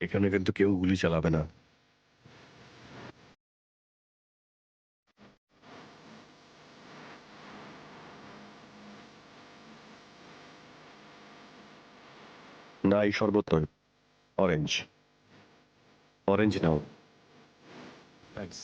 এখানে কিন্তু কেউ গুলি চালাবে না। না, এই শরবত নয়, অরেঞ্জ। অরেঞ্জ নাও। থ্যাঙ্কস।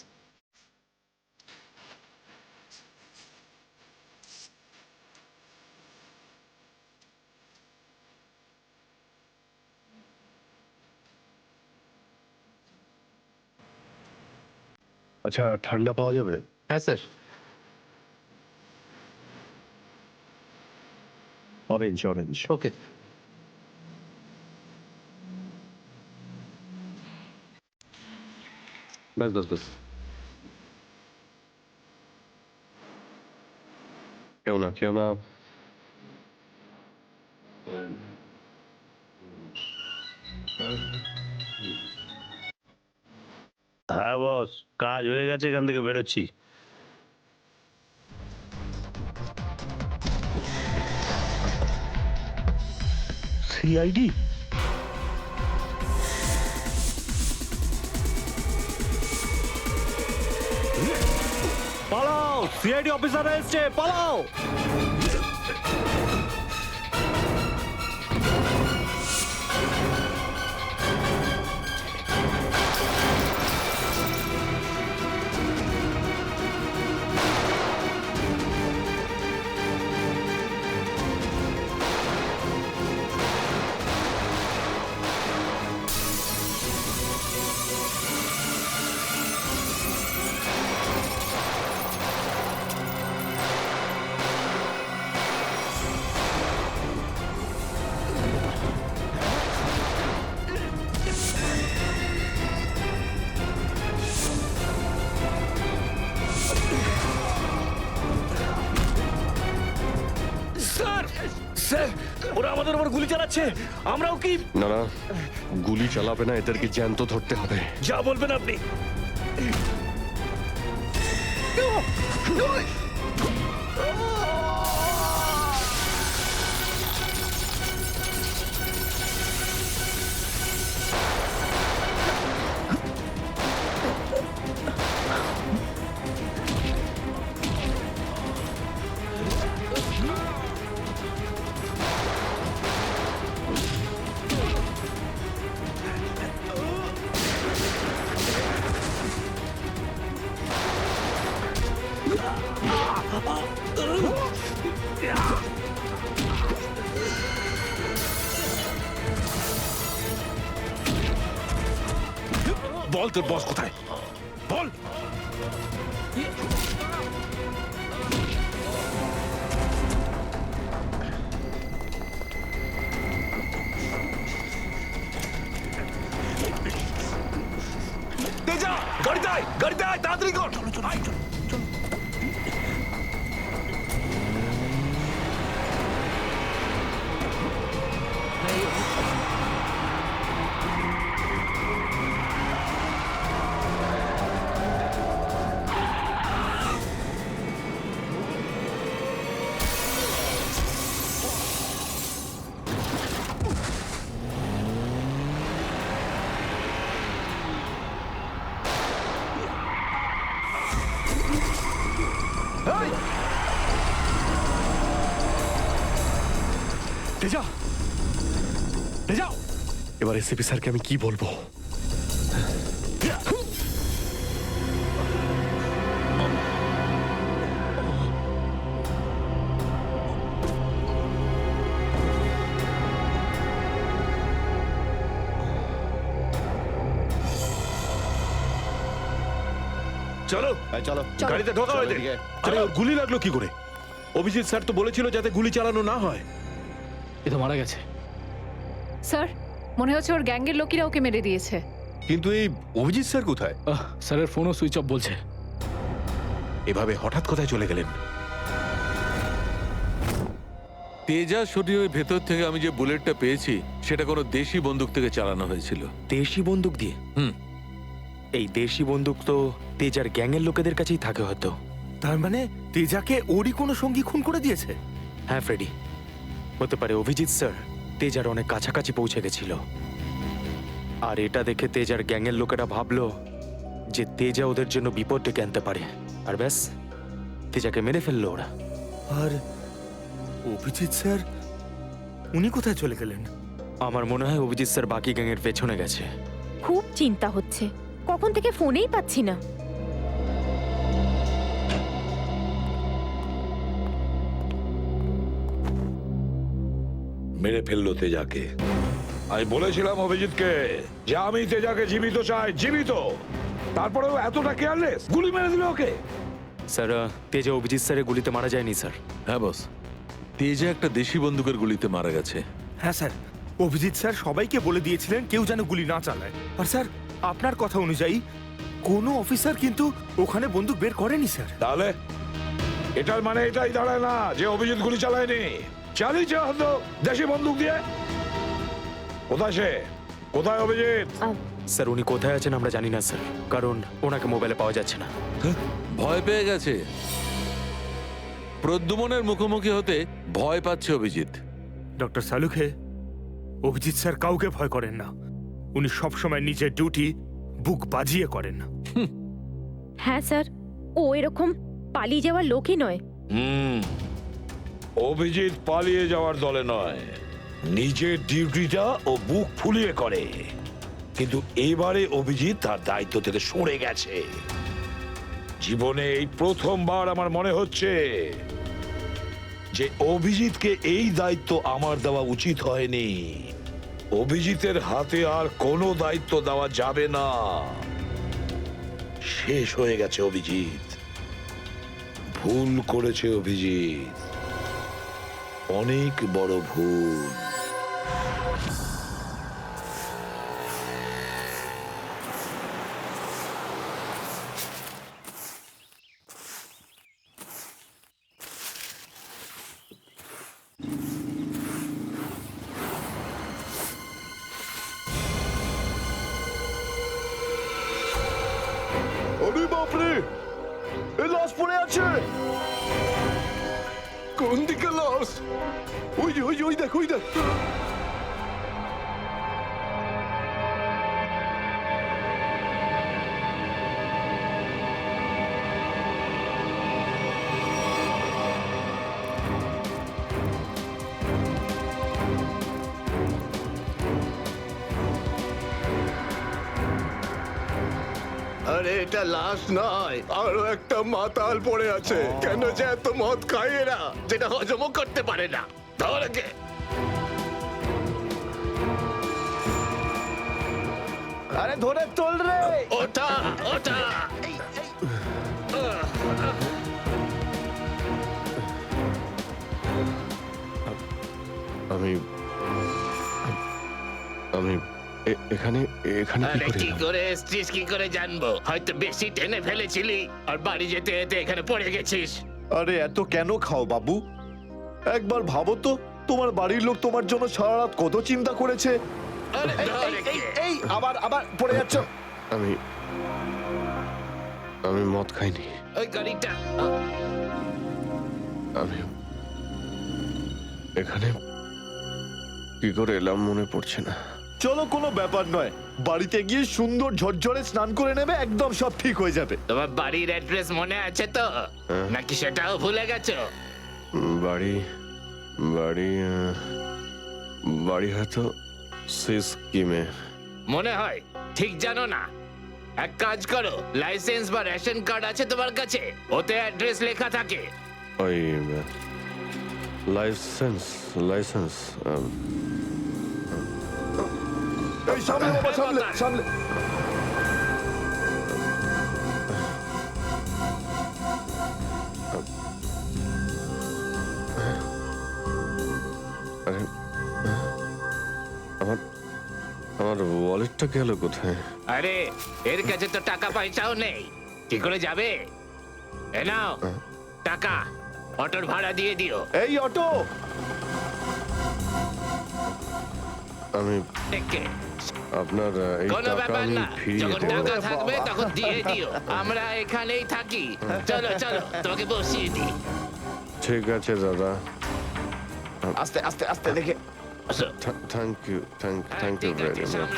আচ্ছা, ঠান্ডা পাওয়া যাবে? হ্যাঁ স্যার। Orange orange. ওকে। ব্যাস ব্যাস ব্যাস। কেউ না, কেউ না। হ্যাঁ বস, কাজ হয়ে গেছে, এখান থেকে বেরোচ্ছি। সিআইডি? পালাও, সিআইডি অফিসার এসছে, পালাও। স্যার, স্যার, ওরা আমাদের উপর গুলি চালাচ্ছে। আমরাও কি? না না, গুলি চালাবে না, এদেরকে জ্যান্ত ধরতে হবে। যা বলবেন আপনি। বল তোর বস কোথায়, বল। তেজা, গাড়িতে আয়, গাড়িতে আয়, তাড়াতাড়ি কর। চলো চলো চলো চলো। তেজা, তেজা, এবার এসিপি স্যারকে আমি কি বলবো? চলো চলো গাড়িতে ঢোকা হয়ে এদিকে। আরে ওর গুলি লাগলো কি করে? অভিজিৎ স্যার তো বলেছিল যাতে গুলি চালানো না হয়। এ তো মারা গেছে। স্যার, মনে হচ্ছে ওর গ্যাংয়ের লোকেরা ওকে মেরে দিয়েছে। কিন্তু এই অভিজিৎ স্যার কোথায়? স্যারের ফোনও সুইচ অফ বলছে। এভাবে হঠাৎ কোথায় চলে গেলেন? তেজা শরীরের ভেতর থেকে আমি যে বুলেটটা পেয়েছি সেটা কোনো দেশি বন্দুক থেকে চালানো হয়েছিল। দেশি বন্দুক দিয়ে? হুম। এই দেশি বন্দুক তো তেজার গ্যাংয়ের লোকেদের কাছেই থাকে হয়তো। তার মানে তেজাকে ওরই কোনো সঙ্গী খুন করে দিয়েছে? হ্যাঁ ফ্রেডি, হতে পারে অভিজিৎ স্যার তেজার অনেক কাছাকাছি পৌঁছে গেছিল। আর এটা দেখে তেজার গ্যাংয়ের লোকেরা ভাবলো যে তেজা ওদের জন্য বিপদ ডেকে আনতে পারে, আর ব্যাস তেজাকে মেরে ফেললো ওরা। আর অভিজিৎ স্যার উনি কোথায় চলে গেলেন? আমার মনে হয় অভিজিৎ স্যার বাকি গ্যাংয়ের পেছনে গেছে। খুব চিন্তা হচ্ছে, কখন থেকে ফোনেই পাচ্ছি না। মেরে ফেললো তেজাকে। আমি বলেছিলাম অভিজিৎকে যে আমি তেজাকে জীবিত চাই, জীবিত। তারপরেও এতটা কেয়ারলেস, গুলি মেরে দিল ওকে। স্যার, তেজা অভিজিৎ স্যারের গুলিতে মারা যায়নি স্যার। হ্যাঁ বস, তেজা একটা দেশি বন্দুকের গুলিতে মারা গেছে। হ্যাঁ স্যার, অভিজিৎ স্যার সবাইকে বলে দিয়েছিলেন কেউ যেন গুলি না চালায়। আর স্যার, আপনার কথা অনুযায়ী কোনো অফিসার কিন্তু ওখানে বন্দুক বের করেনি স্যার। তাহলে এটার মানে এটাই দাঁড়ায় না যে অভিজিৎ গুলি চালায়নি, চালিয়েছে হয়তো দেশি বন্দুক দিয়ে। কোথায় সে? কোথায় অভিজিৎ? স্যার, উনি কোথায় আছেন আমরা জানি না স্যার, কারণ ওনাকে মোবাইলে পাওয়া যাচ্ছে না। ভয় পেয়ে গেছে। প্রদ্যুমনের মুখোমুখি হতে ভয় পাচ্ছে অভিজিৎ। ডক্টর সালুখে, অভিজিৎ স্যার কাউকে ভয় করেন না। উনি সবসময় নিজের ডিউটি বুক বাজিয়ে করেন। হ্যাঁ স্যার, ও এরকম পালিয়ে যাওয়ার লোকই নয়। অভিজিৎ পালিয়ে যাওয়ার দলে নয়, নিজের ডিউটিটা ও বুক ফুলিয়ে করে। কিন্তু এবারে অভিজিৎ তার দায়িত্ব থেকে সরে গেছে। জীবনে এই প্রথমবার আমার মনে হচ্ছে যে অভিজিৎকে এই দায়িত্ব আমার দেওয়া উচিত হয়নি। অভিজিতের হাতে আর কোনো দায়িত্ব দেওয়া যাবে না। শেষ হয়ে গেছে অভিজিৎ। ভুল করেছে অভিজিৎ, অনেক বড় ভুল। আরে বাপরে, এ লাশ পড়ে আছে। কোন দিকে লাশ? ওই যে, ওই দেখ, ওই দেখ। আরে এটা লাশ নয়, আরো একটা মাতাল পড়ে আছে। কেন যে এত মদ খায় এরা, যেটা হজমও করতে পারে না। ধর একে। আরে ধরে তোল রে। ওটা ওটা আমি আমি এখানে এখানে কি আরে করে কি এলাম? করে এসছিস কি করে জানবো? হয়তো বেশি টেনে ফেলেছিলি আর বাড়ি যেতে যেতে এখানে পড়ে গেছিস। আরে এত কেন খাও বাবু? একবার ভাবো তো, তোমার বাড়ির লোক তোমার জন্য সারা রাত কত চিন্তা করেছে। আরে ধর একে। এই আবার আবার পড়ে যাচ্ছ। আমি মদ খাইনি। ওই গাড়িটা আমি এখানে কি করে এলাম মনে পড়ছে না। চলো, কোনো ব্যাপার নয়, বাড়িতে গিয়ে সুন্দর ঝরঝরে স্নান করে নেবে, একদম সব ঠিক হয়ে যাবে। তোমার বাড়ির অ্যাড্রেস মনে আছে তো, নাকি সেটাও ভুলে গেছো? বাড়ি বাড়ি বাড়ি হয়তো সিস্কিমে। মনে হয় ঠিক জানো না। এক কাজ করো, লাইসেন্স বা রেশন কার্ড আছে তোমার কাছে? ওতে অ্যাড্রেস লেখা থাকে। ওই লাইসেন্স লাইসেন্স এই সামনে বাবা, সামনে সামনে। আরে আমার আমার ওয়ালেটটা গেল কোথায়? আরে এর কাছে তো টাকা পয়সাও নেই, কি করে যাবে? এ নাও টাকা, অটোর ভাড়া দিয়ে দিও। এই অটো। আমি দেখে আপনার এই কোনো টাকা ব্যাপার আমি না, ফিরিয়ে যখন দেবো। টাকা থাকবে তখন দিয়ে দিও। আমরা এখানেই থাকি। চলো চলো, তোমাকে বসিয়ে দিই। ঠিক আছে দাদা। আস্তে আস্তে আস্তে দেখে। Thank you thank you very much.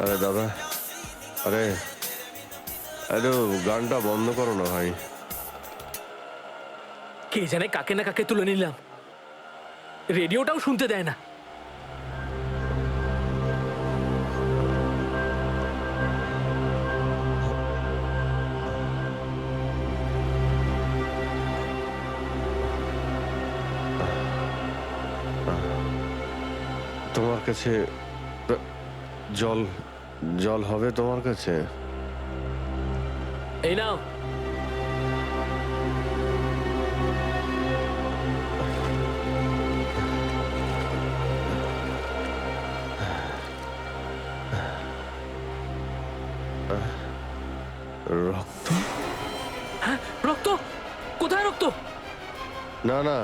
আরে দাদা, আরে আরে গানটা বন্ধ করো না ভাই। কে জানে কাকে না কাকে তুলে নিলাম, রেডিওটাও শুনতে দেয় না। তোমার কাছে জল জল হবে তোমার কাছে? এই নাও। রক্ত? হ্যাঁ, রক্ত? কোথায় রক্ত? না না,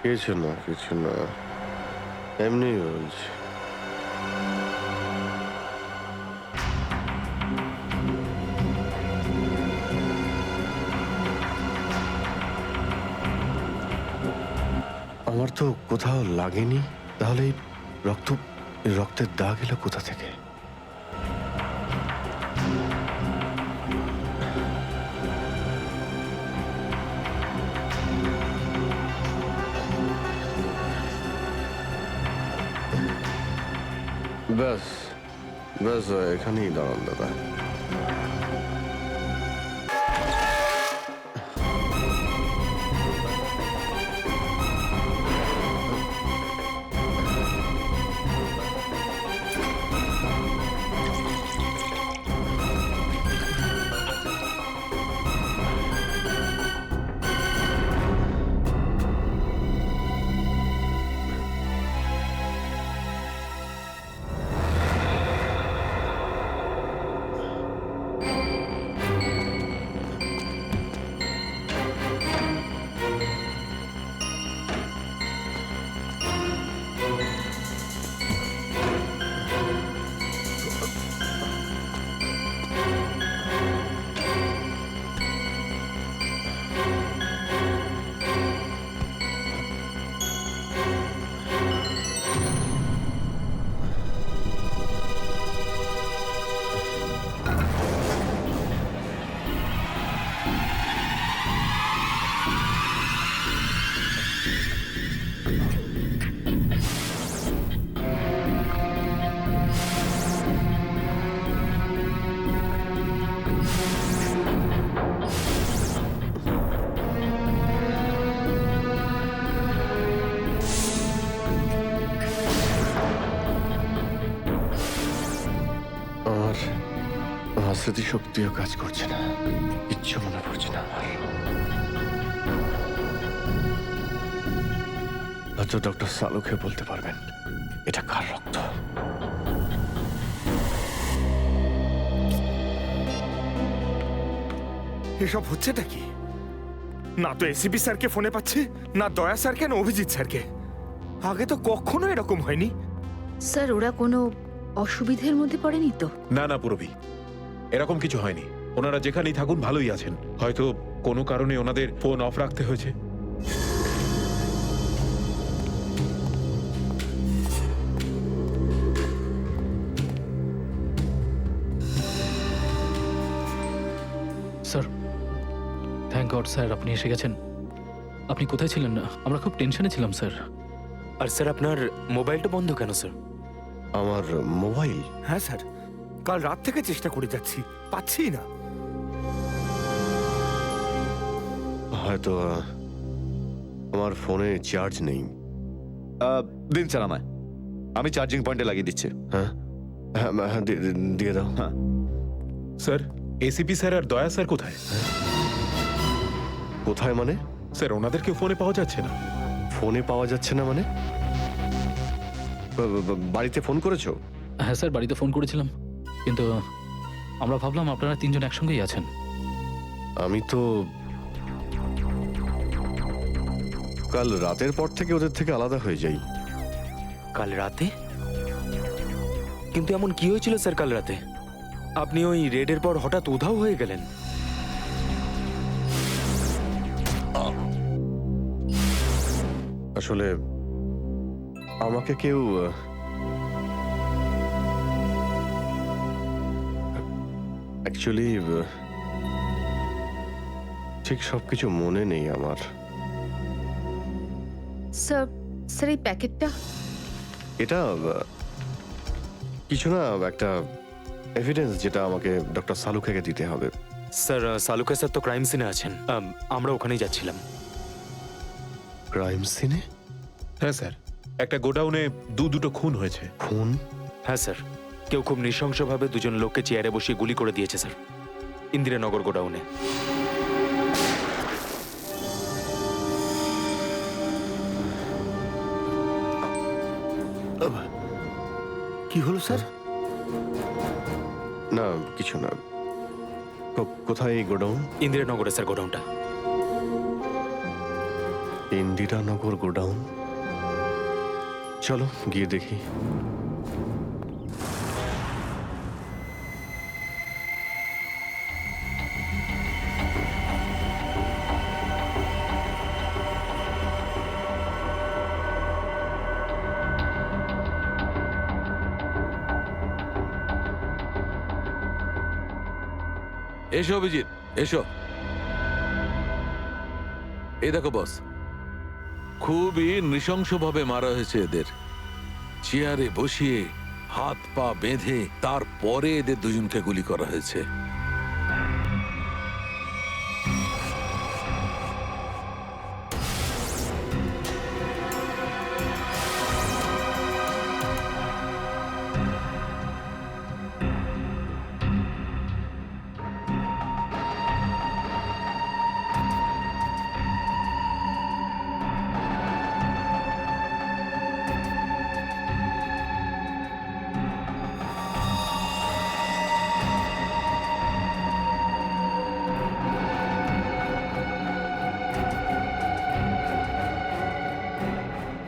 কিছু না কিছু না, এমনি বলছি। আমার তো কোথাও লাগেনি, তাহলে এই রক্তের দাগ এলো কোথা থেকে? ব্যাস ব্যাস, এখানেই দাঁড়ান দাদা। আমার স্মৃতিশক্তিও কাজ করছে না, কিচ্ছু মনে পড়ছে না আমার। হয়তো ডক্টর সালুকে বলতে পারবেন এটা কার রক্ত। এসব হচ্ছেটা কি? না তো এসিপি স্যারকে ফোনে পাচ্ছে, না দয়া স্যারকে, না অভিজিৎ স্যারকে। আগে তো কখনো এরকম হয়নি। স্যার ওরা কোনো অসুবিধার মধ্যে পড়েনি তো? না না পুরবি, এরকম কিছু হয়নি। ওনারা যেখানেই থাকুন ভালোই আছেন। হয়তো কোনো কারণে ওনাদের ফোন অফ রাখতে হয়েছে। স্যার, থ্যাংক গড স্যার আপনি এসে গেছেন। আপনি কোথায় ছিলেন? না আমরা খুব টেনশনে ছিলাম স্যার। আর স্যার আপনার মোবাইলটা বন্ধ কেন স্যার? আমার মোবাইল? হ্যাঁ স্যার, কাল রাত থেকে চেষ্টা করে যাচ্ছি, পাচ্ছি না। হয়তো আমার ফোনে চার্জ নেই। দিন স্যার আমায়, আমি চার্জিং পয়েন্টে লাগিয়ে দিচ্ছি। হ্যাঁ হ্যাঁ হ্যাঁ, দিয়ে দাও। হ্যাঁ স্যার, এসিপি স্যার আর দয়া স্যার কোথায়? কোথায় মানে? স্যার ওনাদেরকে ফোনে পাওয়া যাচ্ছে না। ফোনে পাওয়া যাচ্ছে না মানে? বাড়িতে ফোন করেছো? হ্যাঁ স্যার, বাড়িতে ফোন করেছিলাম, কিন্তু আমরা ভাবলাম আপনারা তিনজন একসঙ্গেই আছেন। আমি তো কাল রাতের পর থেকে ওদের থেকে আলাদা হয়ে যাই। কাল রাতে? কিন্তু এমন কি হয়েছিল স্যার কাল রাতে? আপনি ওই রেডের পর হঠাৎ উধাও হয়ে গেলেন। আসলে আমাকে কেউ অ্যাকচুয়ালি ঠিক সবকিছু মনে নেই আমার। স্যার, স্যার এই প্যাকেটটা এটা কিছু না, একটা এভিডেন্স যেটা আমাকে ডক্টর সালুখাকে দিতে হবে। স্যার সালুকা স্যার তো ক্রাইম সিনে আছেন, আমরা ওখানেই যাচ্ছিলাম। ক্রাইম সিনে? হ্যাঁ স্যার, একটা গোডাউনে দুটো খুন হয়েছে। খুন? হ্যাঁ স্যার, কেউ খুব নৃশংসভাবে দুজন লোককে চেয়ারে বসিয়ে গুলি করে দিয়েছে স্যার, ইন্দিরানগর গোডাউনে। কি হলো স্যার? না কিছু না। কোথায় এই গোডাউন? ইন্দিরানগরে স্যার গোডাউনটা। ইন্দিরানগর গোডাউন? চলো গিয়ে দেখি। এসো অভিজিৎ, এসো। এই দেখো বস, খুবই নৃশংসভাবে মারা হয়েছে এদের। চেয়ারে বসিয়ে হাত পা বেঁধে তারপরে এদের দুজনকে গুলি করা হয়েছে।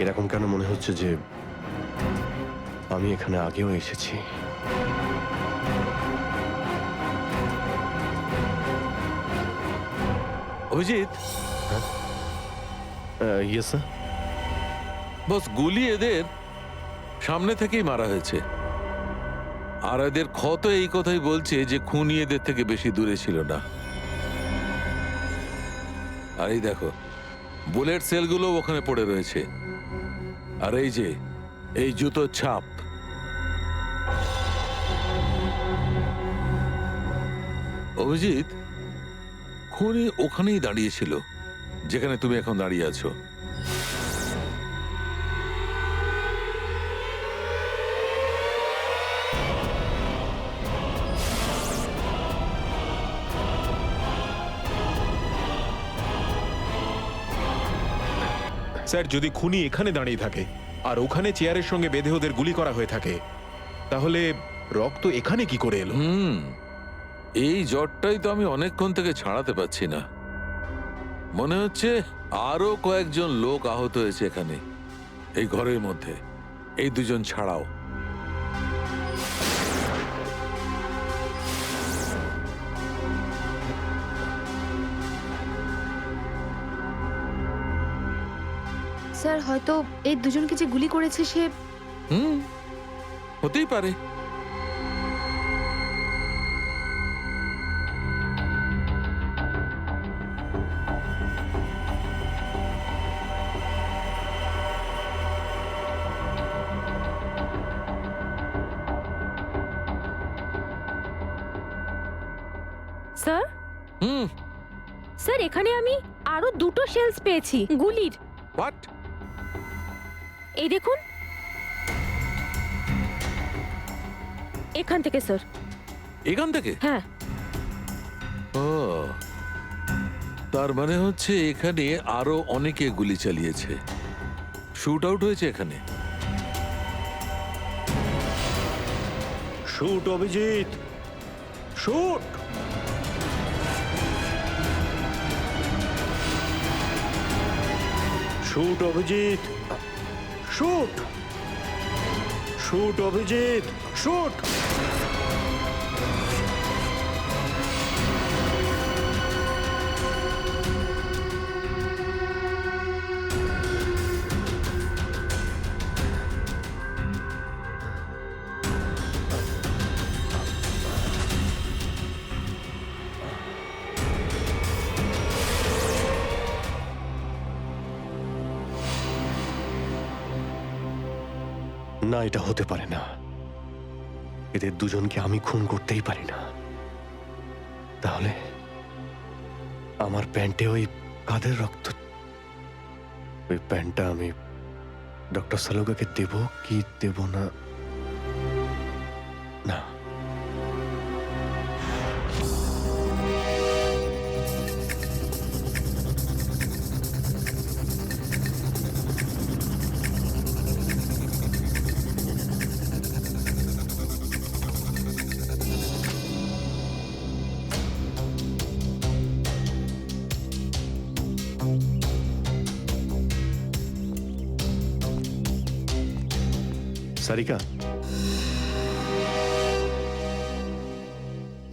এরকম কেন মনে হচ্ছে যে আমি এখানে আগেও এসেছি? Abhijit, yes sir. বস, গুলি এদের সামনে থেকেই মারা হয়েছে, আর এদের ক্ষত এই কথাই বলছে যে খুনি এদের থেকে বেশি দূরে ছিল না। আর এই দেখো, বুলেট সেলগুলো ওখানে পড়ে রয়েছে, আর এই যে এই জুতোর ছাপ। অভিজিৎ, খুনি ওখানেই দাঁড়িয়েছিল যেখানে তুমি এখন দাঁড়িয়ে আছো। স্যার, যদি খুনি এখানে দাঁড়িয়ে থাকে আর ওখানে চেয়ারের সঙ্গে বেঁধে ওদের গুলি করা হয়ে থাকে, তাহলে রক্ত এখানে কি করে এলো? এই জ্বরটাই তো আমি অনেকক্ষণ থেকে ছাড়াতে পারছি না। মনে হচ্ছে আরো কয়েকজন লোক আহত হয়েছে এখানে, এই ঘরের মধ্যে, এই দুজন ছাড়াও। স্যার, হয়তো এই দুজনকে যে গুলি করেছে সে হতেই পারে। স্যার, স্যার এখানে আমি আরো দুটো শেলস পেয়েছি গুলির। হোয়াট? এই দেখুন, এখান থেকে স্যার। এখান থেকে? হ্যাঁ। ও, তার মানে হচ্ছে এখানে আরো অনেকে গুলি চালিয়েছে, শুট আউট হয়েছে এখানে। Shoot Abhijit, shoot. Shoot Abhijit, shoot. Shoot Abhijit, shoot. না, এটা হতে পারে না। এদের দুজনকে আমি খুন করতেই পারি না। তাহলে আমার প্যান্টে ওই কাদের রক্ত? ওই প্যান্টটা আমি ডক্টর সালুকাকে দেব কি দেব না? না, সারিকা,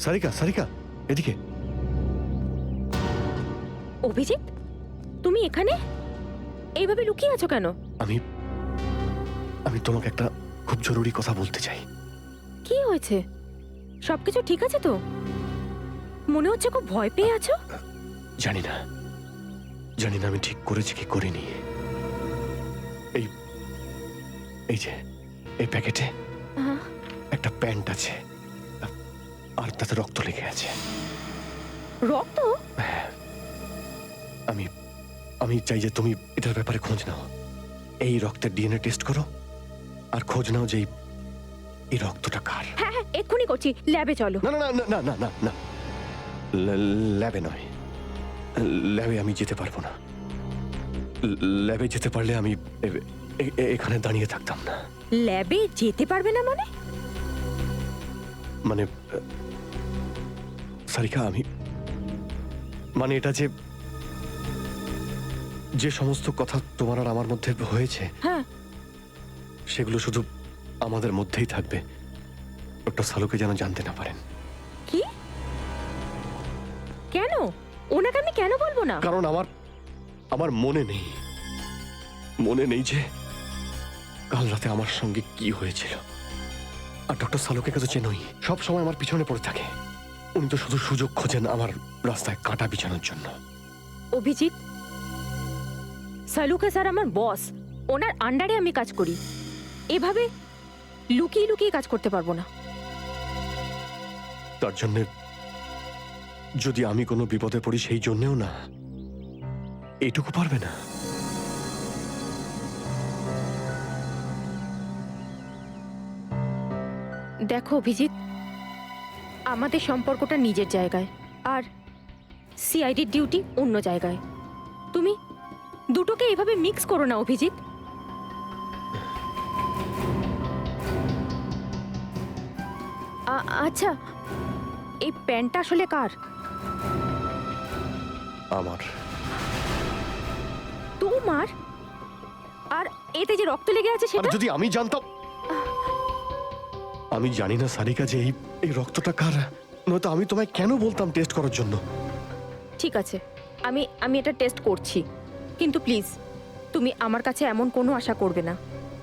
সারিকা, সারিকা, এদিকে। অভিজিৎ, তুমি এখানে এইভাবে লুকিয়ে আছো কেন? আমি আমি তোমাকে একটা খুব জরুরি কথা বলতে চাই। কি হয়েছে? সবকিছু ঠিক আছে তো? মনে হচ্ছে খুব ভয় পেয়ে আছো। জানি না, জানি না আমি ঠিক করেছি কি করিনি। এই এই যে এই প্যাকেটে আহ, একটা প্যান্ট আছে, আর তাতে রক্ত লেগে আছে। রক্ত? আমি আমি চাই যে তুমি এটার ব্যাপারে খোঁজ নাও। এই রক্তের ডিএনএ টেস্ট করো আর খোঁজ নাও যে এই রক্তটা কার। হ্যাঁ হ্যাঁ, এক্ষুনি করছি। ল্যাবে চলো। না না না না না না না, ল্যাবে নয়। ল্যাবে আমি যেতে পারবো না। ল্যাবে যেতে পারলে আমি এখানে দাঁড়িয়ে থাকতাম না। ল্যাবে যেতে পারবে না মানে? মানে সারিকা, আমি মানে এটা যে যে সমস্ত কথা তোমার আর আমার মধ্যে হয়েছে, হ্যাঁ, সেগুলো শুধু আমাদের মধ্যেই থাকবে। ডক্টর সালুকে যেন জানতে না পারেন। কি? কেন? ওনাকে আমি কেন বলবো না? কারণ আমার মনে নেই যে কাল রাতে আমার সঙ্গে কি হয়েছিল। আর ডক্টর সালুকে তো চেনই, সব সময় আমার পিছনে পড়ে থাকে। উনি তো শুধু সুযোগ খোঁজেন আমার রাস্তায় কাঁটা বিছানোর জন্য। অভিজিৎ, সালুকা স্যার আমার বস। ওনার আন্ডারে আমি কাজ করি। এভাবে লুকিয়ে লুকিয়ে কাজ করতে পারবো না। তার জন্য যদি আমি কোনো বিপদে পড়ি, সেই জন্যেও না। এইটুকু পারবে না? দেখো অভিজিৎ, আমাদের সম্পর্কটা নিজের জায়গায়, আর সিআইডির ডিউটি অন্য জায়গায়। তুমি দুটোকে এভাবে মিক্স করো না অভিজিৎ। আচ্ছা, এই প্যান্টটা আসলে কার? আমার। তোমার? আর এতে যে রক্ত লেগে আছে আর সেটা? যদি আমি জানতাম। আমি জানি না সারিকা যে এই রক্তটা কার, নয়তো আমি তোমায় কেন বলতাম টেস্ট করার জন্য। ঠিক আছে, আমি এটা টেস্ট করছি, কিন্তু প্লিজ তুমি আমার কাছে এমন কোনো আশা করবে না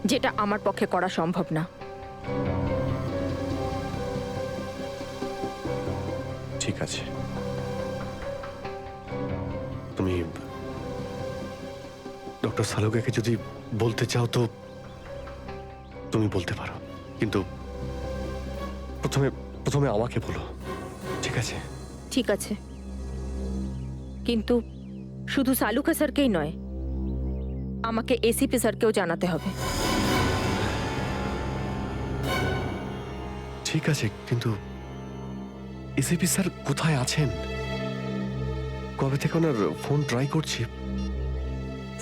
যেটা আমার পক্ষে করা সম্ভব না। ঠিক আছে, তুমি ডক্টর সালুকাকে যদি বলতে চাও তো তুমি বলতে পারো, কিন্তু প্রথমে আমাকে বলো, ঠিক আছে? ঠিক আছে, কিন্তু শুধু সালুকা স্যারকেই নয়, আমাকে এসিপি স্যারকেও জানাতে হবে। ঠিক আছে, কিন্তু এসিপি স্যার কোথায় আছেন? কবে থেকে ওনার ফোন ট্রাই করছি,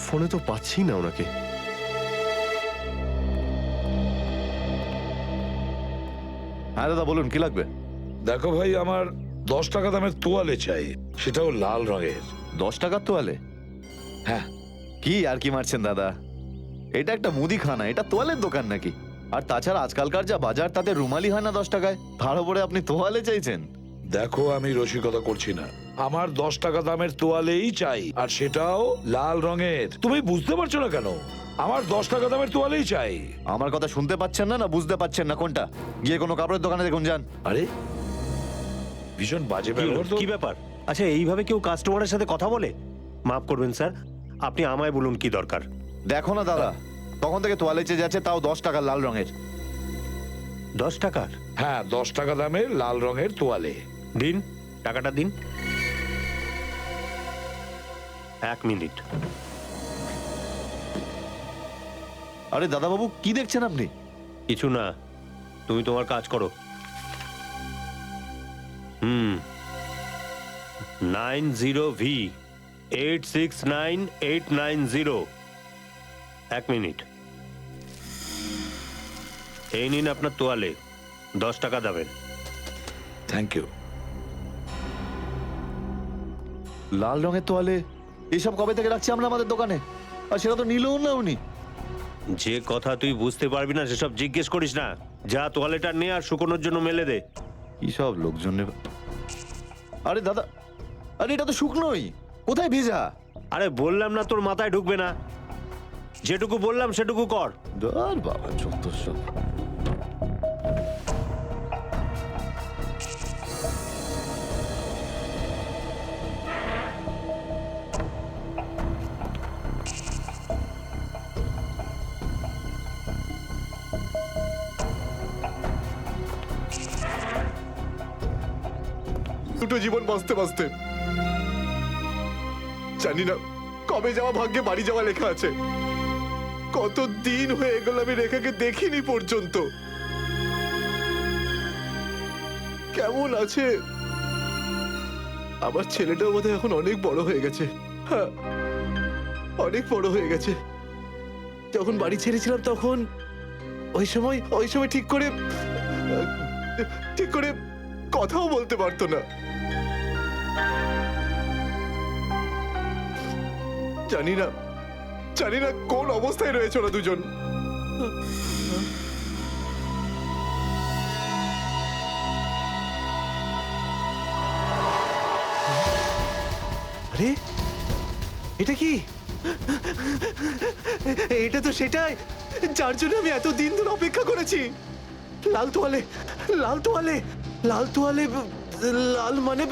ফোনে তো পাচ্ছি না ওনাকে। হ্যাঁ দাদা বলুন কি লাগবে? দেখো ভাই, আমার 10 টাকা দামের তোয়ালে চাই, সেটাও লাল রঙের। 10 টাকার তোয়ালে? হ্যাঁ। কি আর কি মারছেন দাদা, এটা একটা মুদিখানা, এটা তোয়ালের দোকান নাকি? আর তাছাড়া আজকালকার যা বাজার তাতে রুমালি হয় না 10 টাকায়, তার উপরে আপনি তোয়ালে চাইছেন? দেখো, আমি রসিকতা করছি না, আমার 10 টাকা দামের তোয়ালেই চাই, আর সেটাও লাল রঙের। তুমি বুঝতে পারছো না কেন? আমার 10 টাকা দামের তোয়ালেই চাই। আমার কথা শুনতে পাচ্ছেন না, না বুঝতে পাচ্ছেন না কোনটা? গিয়ে কোনো কাপড়ের দোকানে দেখুন যান। আরে, ভীষণ বাজে ব্যবহার তো। কি ব্যাপার? আচ্ছা, এইভাবে কেউ কাস্টমারের সাথে কথা বলে? মাফ করবেন স্যার, আপনি আমায় বলুন কি দরকার। দেখো না দাদা, তখন থেকে তোয়ালে চেয়ে যাচ্ছে, তাও 10 টাকার লাল রঙের। 10 টাকার? হ্যাঁ, 10 টাকা দামের লাল রঙের তোয়ালে। দিন, টাকাটা দিন। 1 মিনিট। আরে দাদা বাবু, কি দেখছেন আপনি? কিছু না, তুমি তোমার কাজ করো। 90V 869890। 1 মিনিট। এই নিন আপনার তোয়ালে, 10 টাকা দেবেন। Thank you. লাল রঙের তোয়ালে এসব কবে থেকে রাখছি আমরা আমাদের দোকানে, আর সেটা তো নিলও না উনি। যে কথা তুই বুঝতে পারবি না সেসব জিজ্ঞেস করিস না। যা তোয়ালেটা নে আর শুকোনোর জন্য মেলে দে। কি সব লোকজন রে। আরে দাদা, আরে এটা তো শুকনোই, কোথায় ভেজা? আরে বললাম না তোর মাথায় ঢুকবে না, যেটুকু বললাম সেটুকু কর। ধর বাবা, যত সব। দুটো জীবন বাঁচতে বাঁচতে জানি না কবে যাওয়া ভাগ্যে বাড়ি যাওয়া লেখা আছে। কত দিন হয়ে গেল আমি রেখাকে দেখিনি পর্যন্ত। কেমন আছে? আমার ছেলেটাও বোধহয় এখন অনেক বড় হয়ে গেছে। হ্যাঁ, অনেক বড় হয়ে গেছে। যখন বাড়ি ছেড়েছিলাম তখন ওই সময় ঠিক করে কথাও বলতে পারতো না। জানি না কোন অবস্থায় রয়েছে ওরা দুজন। আরে এটা কি? এটা তো সেটাই যার জন্য আমি এত দিন ধরে অপেক্ষা করেছি। লাল তোয়ালে, লাল তোয়ালে, লাল তোয়ালে, লাল মানে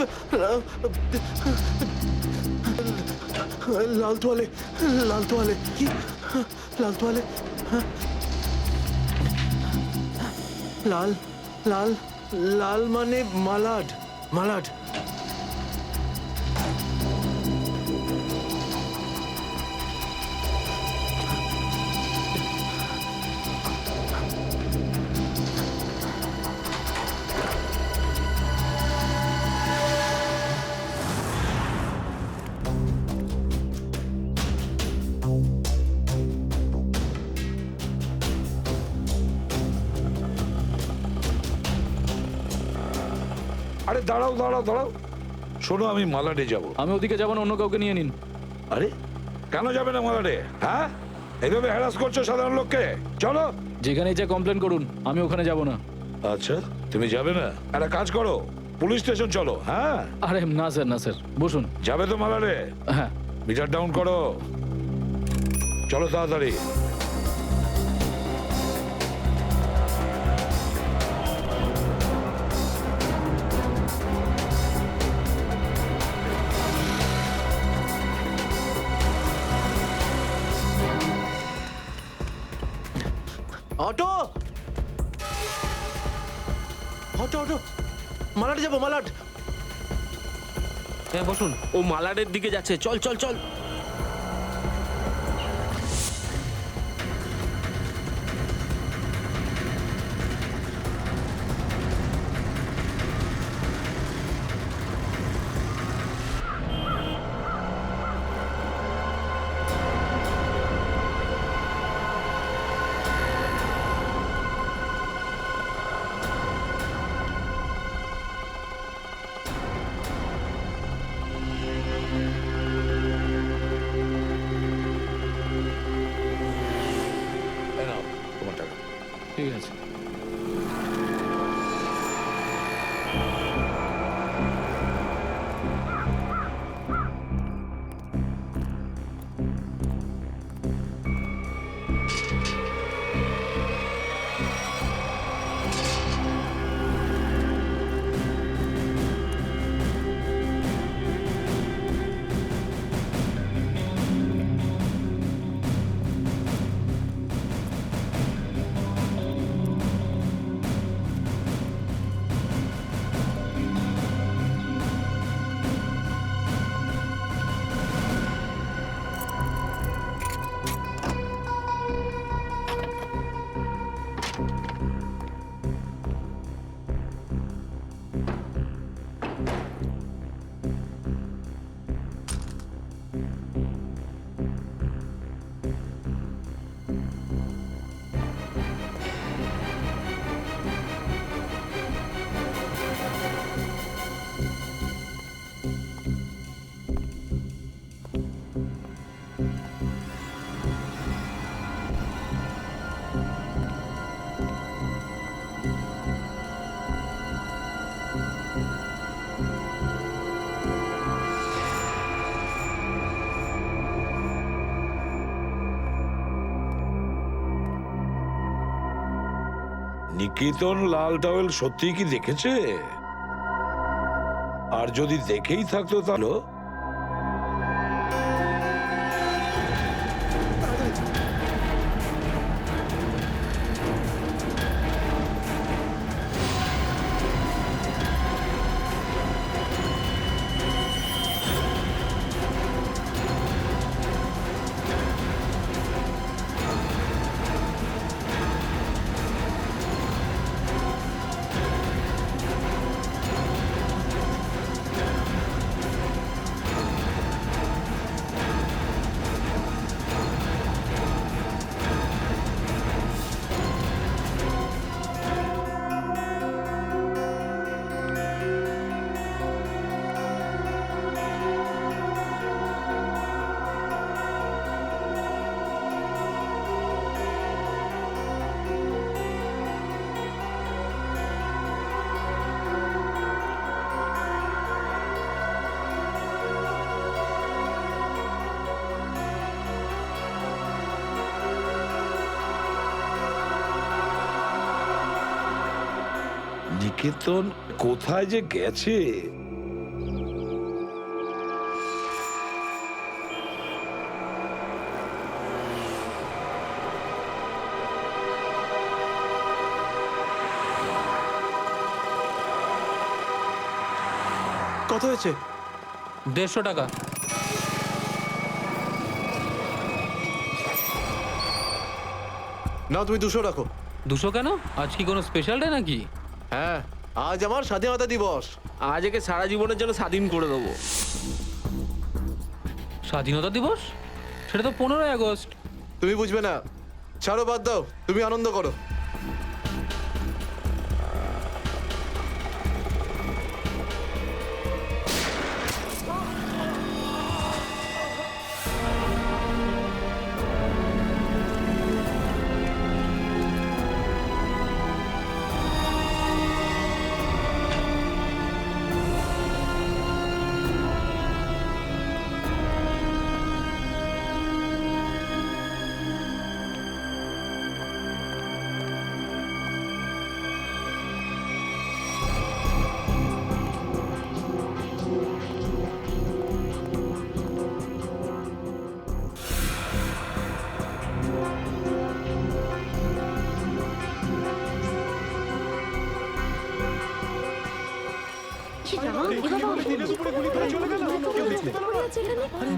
লাল তোয়ালে, লাল তোয়ালে, কি লাল তোয়ালে? লাল লাল লাল মানে মালাড, মালাড। আরে দাঁড়াও দাঁড়াও দাঁড়াও, শোনো, আমি মালাডে যাব। আমি ওদিকে যাবো না, অন্য কাউকে নিয়ে নিন। আরে কেন যাবে না মালাডে? হ্যাঁ, এইভাবে হ্যারাস করছো সাধারণ লোককে। চলো, যেখানে যা কমপ্লেন করুন, আমি ওখানে যাব না। আচ্ছা, তুমি যাবে না? একটা কাজ করো, পুলিশ স্টেশন চলো। হ্যাঁ, আরে না স্যার, না স্যার, বসুন। যাবে তো মালাডে? হ্যাঁ। মিটার ডাউন করো, চলো তাড়াতাড়ি। অটো, অটো, অটো, মালাড যাবো, মালাড। হ্যাঁ বসুন। ও মালাডের দিকে যাচ্ছে, চল চল চল। ঠিক আছে। নিকেতন লাল টাওয়েল সত্যি কি দেখেছে? আর যদি দেখেই থাকতো তাহলে নিকেতন কোথায় যে গেছে? কত হয়েছে? 150 টাকা। না, তুমি 200 রাখো। 200 কেন? আজ কি কোনো স্পেশাল ডে নাকি? হ্যাঁ, আজ আমার স্বাধীনতা দিবস। আজ একে সারা জীবনের জন্য স্বাধীন করে দেবো। স্বাধীনতা দিবস? সেটা তো 15ই আগস্ট। তুমি বুঝবে না, ছাড়ো, বাদ দাও, তুমি আনন্দ করো।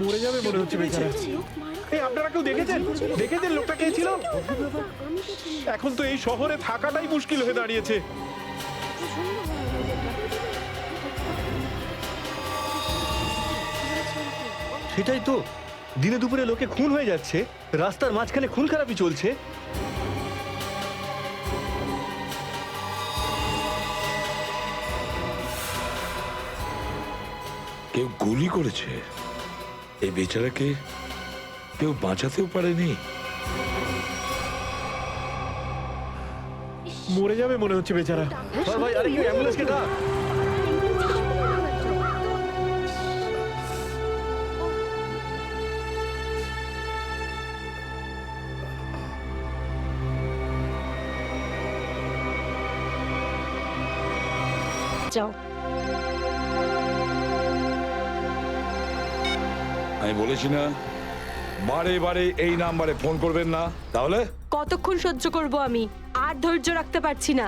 মরে যাবে মনে হচ্ছে বেচারা। এই আপনারা কেউ দেখেছেন লোকটা কে ছিল? এখন তো এই শহরে থাকাটাই মুশকিল হয়ে দাঁড়িয়েছে। সেটাই তো, দিনে দুপুরে লোকে খুন হয়ে যাচ্ছে, রাস্তার মাঝখানে খুন খারাপি চলছে। কেউ গুলি করেছে? এই বেচারাকে কেউ বাঁচাতেও পারেনি। মরে যাবে মনে হচ্ছে বেচারা। ভাই আরে কি অ্যাম্বুলেন্সকে ডাক। যাও। আমি বলেছি না বারে বারে এই নাম্বারে ফোন করবেন না, তাহলে? কতক্ষণ সহ্য করব আমি? আর ধৈর্য রাখতে পারছি না।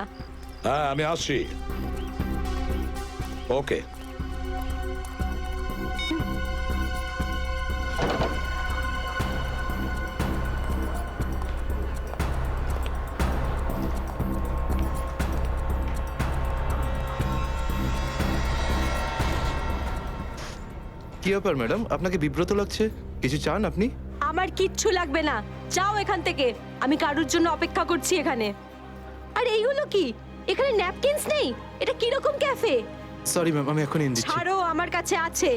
হ্যাঁ আমি আসছি। ওকে। কি ব্যাপার ম্যাডাম, আপনাকে বিব্রত লাগছে? কিছু চান আপনি? আমার কিচ্ছু লাগবে না, যাও এখান থেকে। আমি কারুর জন্য অপেক্ষা করছি এখানে। আর এইগুলো কি? এখানে ন্যাপকিনস নেই? এটা কি রকম ক্যাফে? সরি ম্যাম, আমি এখন এনে দিচ্ছি। ছাড়ো, আমার কাছে আছে।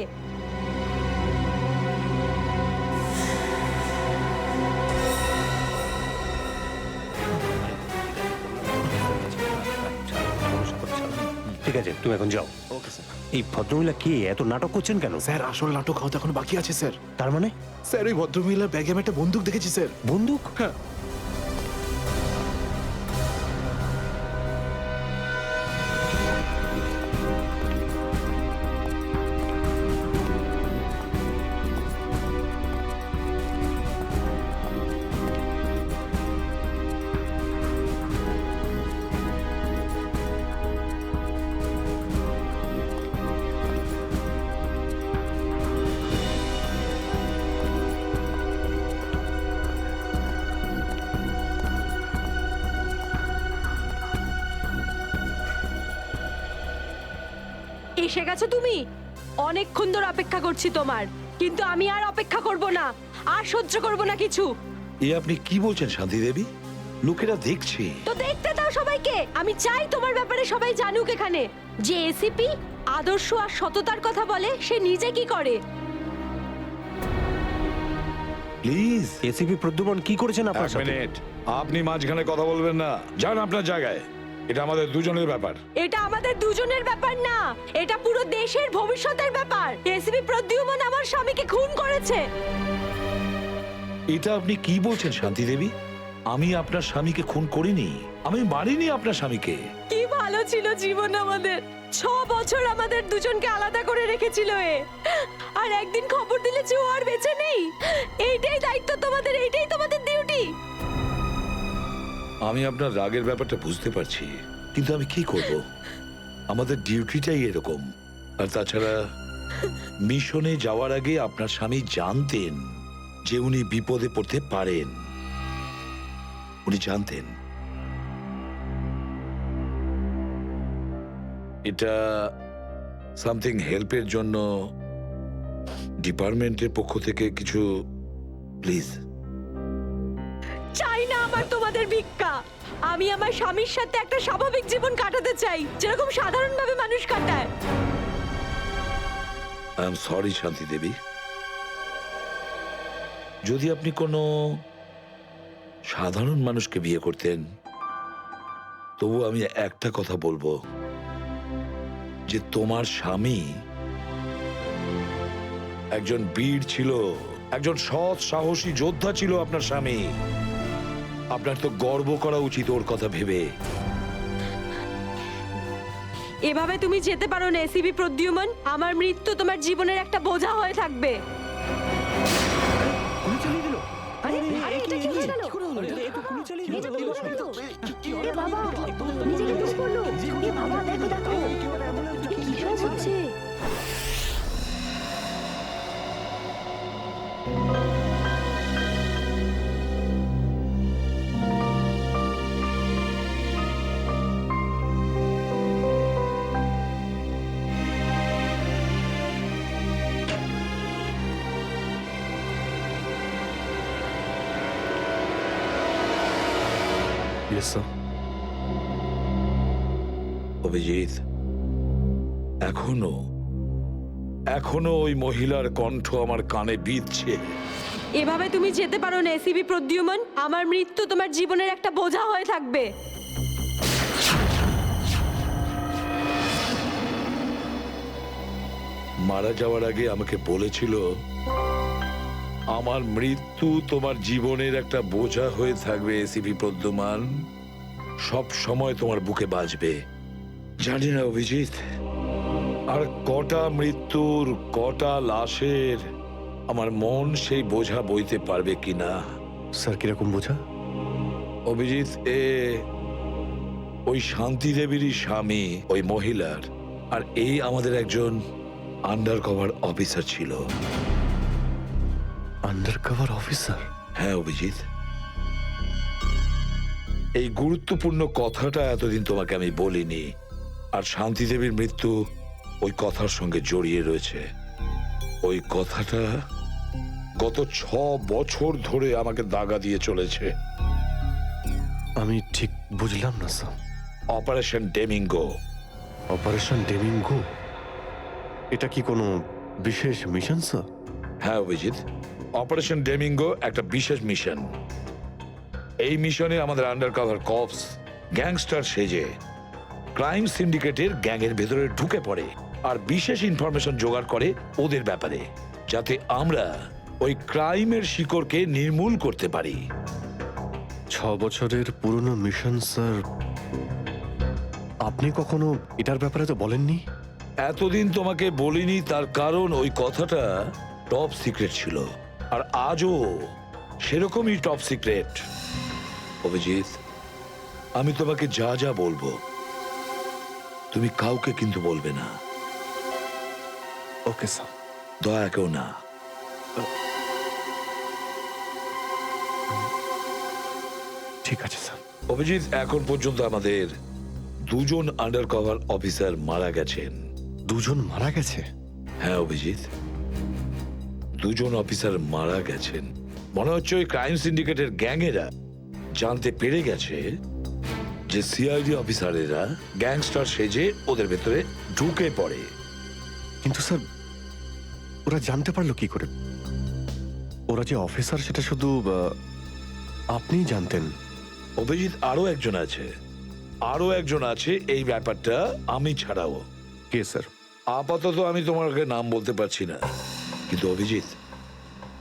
ঠিক আছে, তুমি এখন যাও। Okay sir. এই ভদ্রমহিলা কে এত নাটক করছেন কেন? স্যার আসল নাটক হয়তো এখন বাকি আছে স্যার। তার মানে? স্যার ওই ভদ্রমহিলার ব্যাগে আমি একটা বন্দুক দেখেছি স্যার। বন্দুক? হ্যাঁ। এসে গেছো তুমি? অনেকক্ষণ ধরে অপেক্ষা করছি তোমার, কিন্তু আমি আর অপেক্ষা করব না, আর সহ্য করব না কিছু। এ আপনি কি বলছেন শান্তি দেবী? লোকেরা দেখছে। তো দেখতে দাও সবাইকে। আমি চাই তোমার ব্যাপারে সবাই জানুক এখানে, যে এসিপি আদর্শ আর সততার কথা বলে, সে নিজে কি করে। প্লিজ। এসিপি প্রদ্যুমন কি করেছেন আপনার এক সাথে? মিনিট, আপনি মাঝখানে কথা বলবেন না। যান আপনার জায়গায়। এটা আমাদের দুজনের ব্যাপার। এটা আমাদের দুজনের ব্যাপার না, এটা পুরো দেশের ভবিষ্যতের ব্যাপার। এসিপি প্রদ্যুমন আমার স্বামীকে খুন করেছে। এটা আপনি কি বলছেন শান্তি দেবী? আমি আপনার স্বামীকে খুন করিনি, আমি মারিনি আপনার স্বামীকে। কি ভালো ছিল জীবন আমাদের। 6 বছর আমাদের দুজনকে আলাদা করে রেখেছিল এ, আর একদিন খবর দিলে যে ও আর বেঁচে নেই। এইটাই দায়িত্ব তোমাদের, এইটাই তোমাদের ডিউটি। আমি আপনার রাগের ব্যাপারটা বুঝতে পারছি, কিন্তু আমি কি করব? আমাদের ডিউটিটাই এরকম। আর তাছাড়া মিশনে যাওয়ার আগে আপনার স্বামী জানতেন যে উনি বিপদে পড়তে পারেন। উনি জানতেন। এটা সামথিং হেল্পের জন্য ডিপার্টমেন্টের পক্ষ থেকে কিছু প্লিজ। চাই না আমার তোমাদের ভিক্ষা। আমি আমার স্বামীর সাথে একটা স্বাভাবিক জীবন কাটাতে চাই, যেরকম সাধারণভাবে মানুষ কাটায়। আই এম সরি শান্তি দেবী। যদি আপনি কোনো সাধারণ মানুষকে বিয়ে করতেন, তবু আমি একটা কথা বলবো, যে তোমার স্বামী একজন বীর ছিল, একজন সৎ সাহসী যোদ্ধা ছিল আপনার স্বামী। আপনার তো গর্ব করা উচিত ওর কথা ভেবে। এভাবে তুমি যেতে পারো না এসিপি প্রদ্যুমন। আমার মৃত্যু তোমার জীবনের একটা বোঝা হয়ে থাকবে। Yes sir. অভিজিৎ, এখনো এখনো ওই মহিলার কণ্ঠ আমার কানে বিঁধছে। এভাবে তুমি যেতে পারো না এসিপি প্রদ্যুমন। আমার মৃত্যু তোমার জীবনের একটা বোঝা হয়ে থাকবে। মারা যাওয়ার আগে আমাকে বলেছিল আমার মৃত্যু তোমার জীবনের একটা বোঝা হয়ে থাকবে এসিপি প্রদ্যুমান, সব সময় তোমার বুকে বাজবে। জানি না অভিজিৎ, আর কটা মৃত্যুর কটা লাশের আমার মন সেই বোঝা বইতে পারবে কিনা। স্যার কিরকম বোঝা? অভিজিৎ, ওই শান্তি দেবীরই স্বামী ওই মহিলার, আর এই আমাদের একজন আন্ডার কভার অফিসার ছিল। Under cover officer? হ্যাঁ অভিজিৎ, এই গুরুত্বপূর্ণ কথাটা এতদিন তোমাকে আমি বলিনি, আর শান্তি দেবীর মৃত্যু ওই কথার সঙ্গে জড়িয়ে রয়েছে। ওই কথাটা গত 6 বছর ধরে আমাকে দাগা দিয়ে চলেছে। আমি ঠিক বুঝলাম না স্যার। অপারেশন ডেমিঙ্গো। অপারেশন ডেমিঙ্গো? এটা কি কোনো বিশেষ মিশন স্যার? হ্যাঁ অভিজিৎ, অপারেশন ডেমিঙ্গো একটা বিশেষ মিশন। এই মিশনে আমাদের আন্ডার কভার কপস গ্যাংস্টার সেজে ক্রাইম সিন্ডিকেটের গ্যাংয়ের ভেতরে ঢুকে পড়ে আর বিশেষ ইনফরমেশন জোগাড় করে ওদের ব্যাপারে, যাতে আমরা ওই ক্রাইমের শিকড়কে নির্মূল করতে পারি। 6 বছরের পুরনো মিশন স্যার। আপনি কখনো এটার ব্যাপারে তো বলেননি। এতদিন তোমাকে বলিনি তার কারণ ওই কথাটা টপ সিক্রেট ছিল, আর আজও সেরকমই টপ সিক্রেট। অভিজিৎ, আমি তোমাকে যা যা বলবো তুমি কাউকে কিন্তু বলবে না। Okay sir. দয়া কেউ না। ঠিক আছে স্যার। অভিজিৎ, এখন পর্যন্ত আমাদের 2 জন আন্ডার কভার অফিসার মারা গেছেন। 2 জন মারা গেছে? হ্যাঁ অভিজিৎ, 2 জন অফিসার মারা গেছেন। মনে হচ্ছে ওই ক্রাইম সিন্ডিকেটের গ্যাংয়েরা জানতে পেরে গেছে যে সিআইডি অফিসারেরা গ্যাংস্টার সেজে ওদের ভেতরে ঢুকে পড়ে। কিন্তু স্যার ওরা জানতে পারলো কি করে? ওরা যে অফিসার সেটা শুধু আপনিই জানতেন। অভিজিৎ, আরো একজন আছে এই ব্যাপারটা আমি ছাড়াও। কে স্যার? আপাতত আমি তোমাকে নাম বলতে পারছি না, কিন্তু অভিজিৎ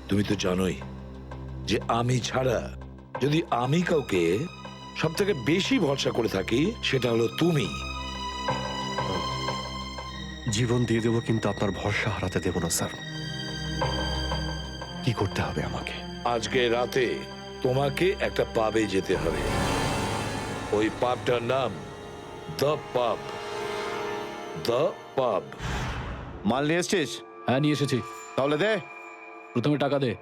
তুমি তো জানোই যে আমি ছাড়া যদি আমি কাউকে সব থেকে বেশি ভরসা করে থাকি সেটা হলো তুমি। জীবন দিয়ে দেবো, কিন্তু আপনার ভরসা হারাতে দেব না স্যার। কি করতে হবে আমাকে? আজকে রাতে তোমাকে একটা পাবে যেতে হবে। ওই পাবটার নাম দ্য পাব। দ্য পাব। মাল নিয়ে এসছিস? হ্যাঁ নিয়ে এসেছি। তাহলে দে। প্রথমে টাকা দে।